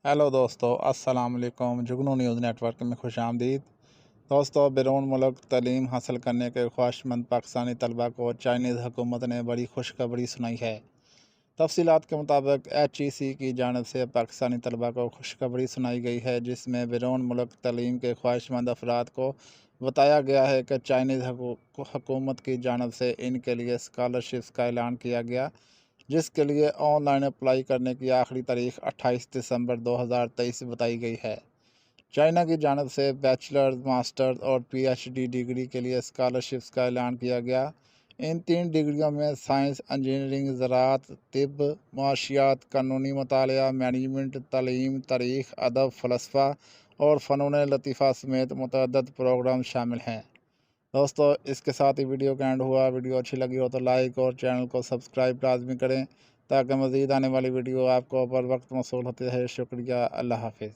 Hello दोस्तों, अस्सलाम वालेकुम। जुगनू न्यूज़ नेटवर्क में खुश आमदीद। दोस्तों, बैरून मुल्क तालीम हासिल करने के ख्वाहिशमंद पाकिस्तानी तलबा को चाइनीज़ हुकूमत ने बड़ी खुशखबरी सुनाई है। तफसीलात के मुताबिक HEC की जानिब से पाकिस्तानी तलबा को खुशखबरी सुनाई गई है, जिसमें बैरून मुल्क तालीम के ख्वाहिशमंद अफराद को बताया गया है कि चाइनीज़ हुकूमत की जानिब से इनके लिए स्कॉलरशिप्स का ऐलान किया गया, जिसके लिए ऑनलाइन अप्लाई करने की आखिरी तारीख 28 दिसंबर 2023 बताई गई है। चाइना की जानिब से बैचलर्स, मास्टर्स और PhD डिग्री के लिए स्कॉलरशिप्स का ऐलान किया गया। इन 3 डिग्रियों में साइंस, इंजीनियरिंग, ज़राअत, तिब, मुआशियात, कानूनी मुतालिया, मैनेजमेंट, तालीम, तारीख़, अदब, फ़लसफ़ा और फ़नून लतीफ़ा समेत मुतअद्दिद प्रोग्राम शामिल हैं। दोस्तों, इसके साथ ही वीडियो का एंड हुआ। वीडियो अच्छी लगी हो तो लाइक और चैनल को सब्सक्राइब लाजमी करें, ताकि मज़ीद आने वाली वीडियो आपको बर वक्त मौसूल होती है। शुक्रिया। अल्लाह हाफिज़।